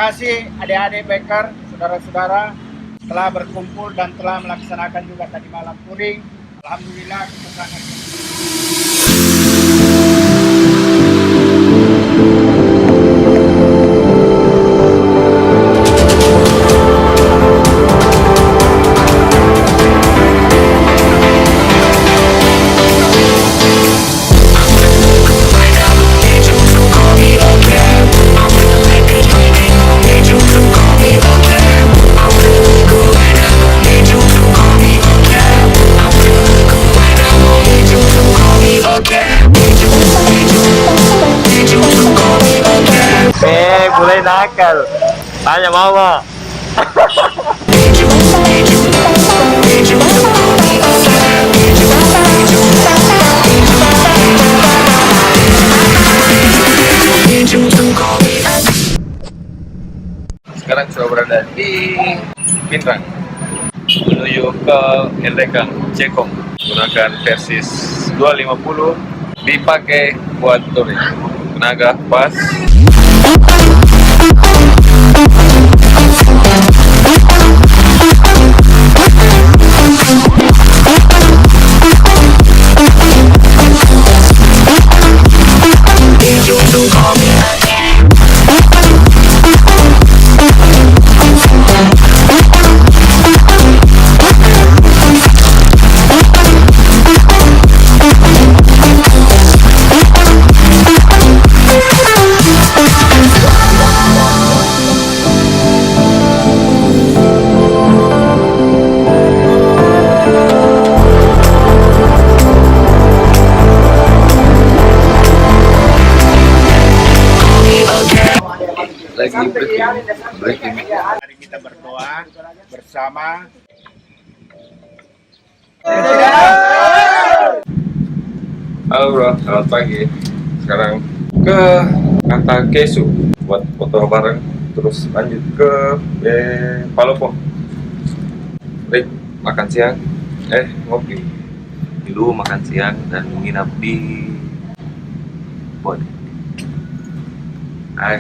kasih adik-adik Baker, saudara-saudara, telah berkumpul dan telah melaksanakan juga tadi malam touring. Alhamdulillah kita sangat mulai nakal. Tanya mama. Sekarang sudah berada di Pinrang menuju ke Elegant Cekong menggunakan Versys 250 dipakai buat touring. Tenaga pas. Lagi breaking. Mari kita berdoa bersama. Halo bro, selamat pagi. Sekarang ke Kata Kesu buat foto bareng, terus lanjut ke Palopo. Baik, makan siang, ngopi dulu, makan siang dan menginap di Bon. Hai.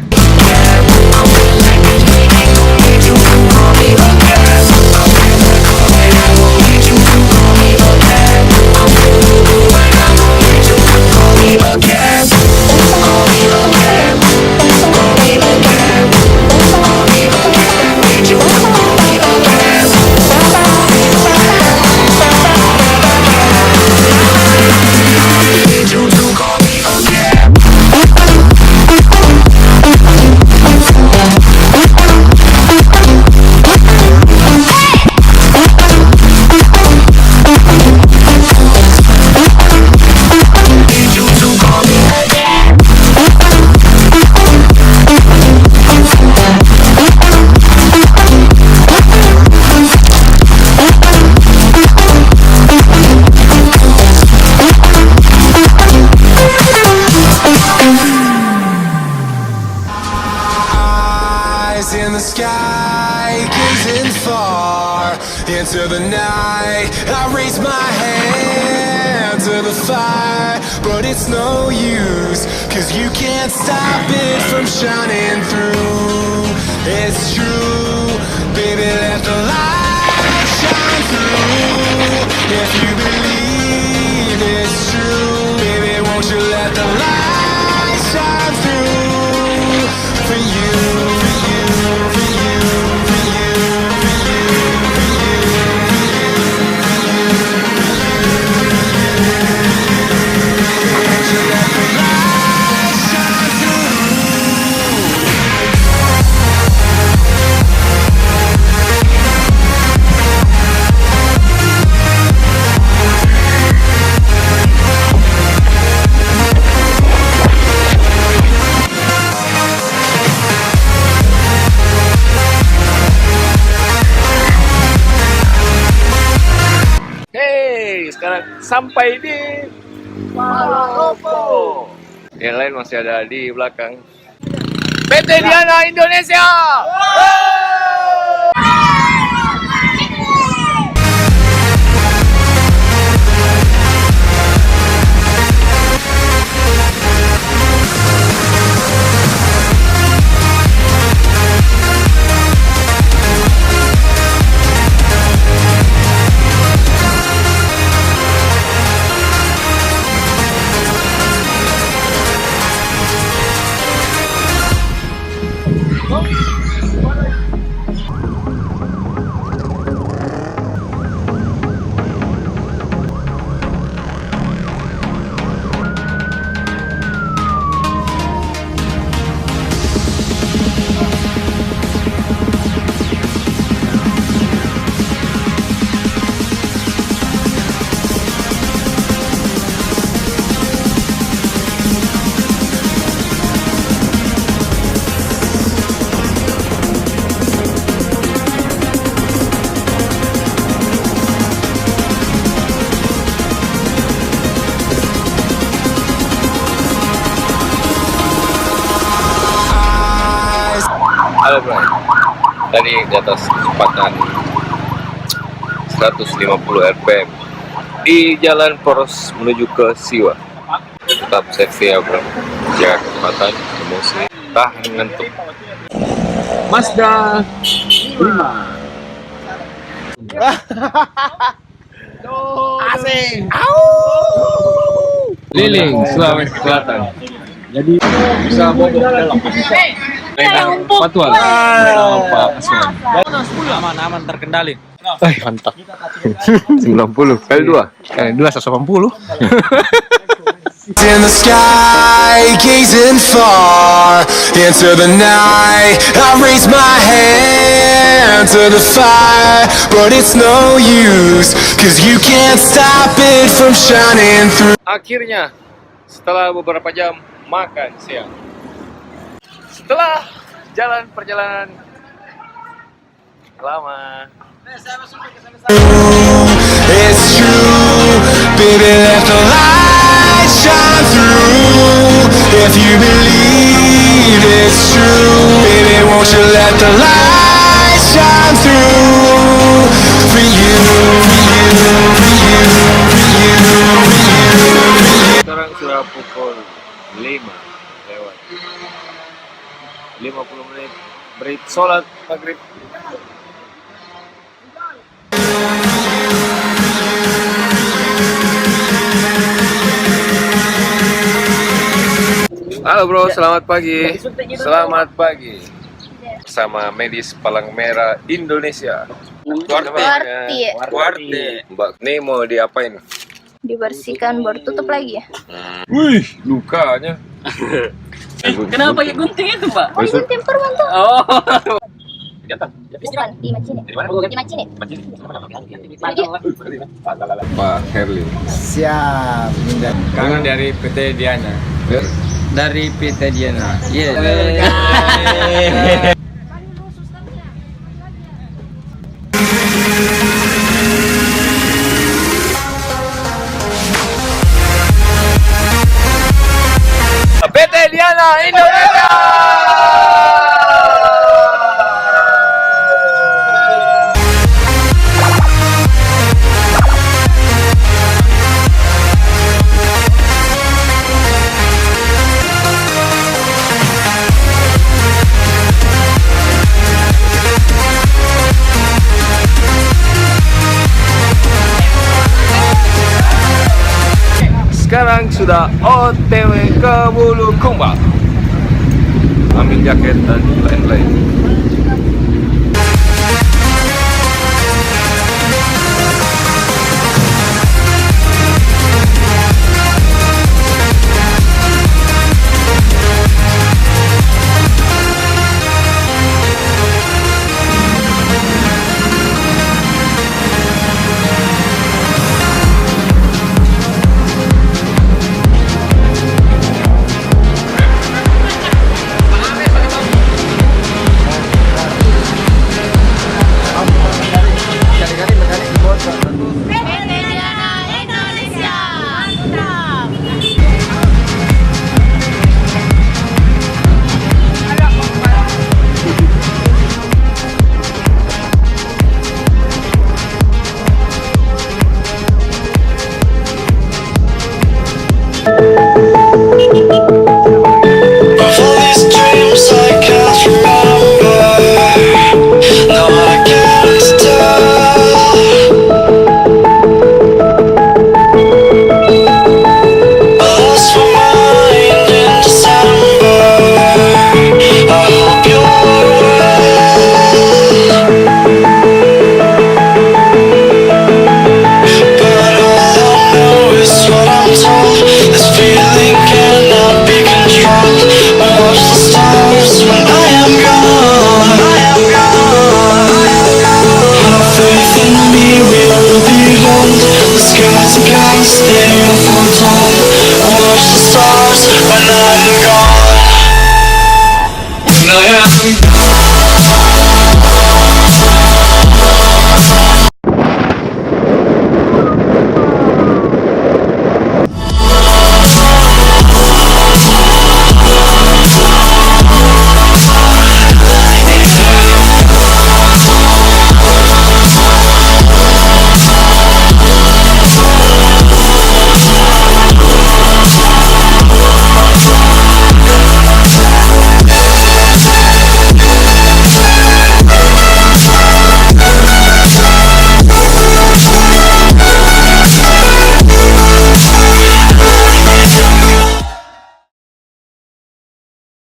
In the sky, gazing far into the night, I raise my hand to the fire, but it's no use, 'cause you can't stop it from shining through. It's true, baby, let the light shine through. If you believe it's true, baby, won't you let the light shine through for you. Sekarang sampai di Palopo. Yang lain masih ada di belakang. PT Diana Indonesia. Halo bro. Tadi di atas kecepatan 150 rpm di Jalan Poros menuju ke Siwa. Tetap safety ya bro, jaga kecepatan, emosi, tahan ngantuk. Mazda 5 Asing. Liling, Sulawesi Selatan. Jadi bisa bobok dalam. Patual. Pak Kasuan. Aman terkendali. Mantap. 90 kali 2. Kali 2 180. In the sky, gazing far into the night, I raise my hand to the fire, but it's no use, cause you can't stop it from shining through. Akhirnya, setelah beberapa jam makan siang, setelah jalan perjalanan lama, It's true, baby, let the light shine through. If you believe it's true, baby, won't you let the light shine through? For you, for you, for you, for you, for you. sekarang sudah pukul 5 lewat 50 menit beri sholat maghrib. Halo bro, selamat pagi. Selamat pagi. Bersama medis Palang Merah Indonesia. Kuarti. Mbak ini mau diapain? Dibersihkan baru tutup lagi ya. Wih, lukanya. Kenapa ya gunting itu, Pak? Oh, itu tim korban tuh. Oh. Bukan di Macine. Di Macine. Pak Herli. Siap. Kangen dari PT Diana. Dari PT Diana. Iya. PT Diana Indonesia. Sekarang sudah OTW ke Bulukumba. Ambil jaket dan lain-lain.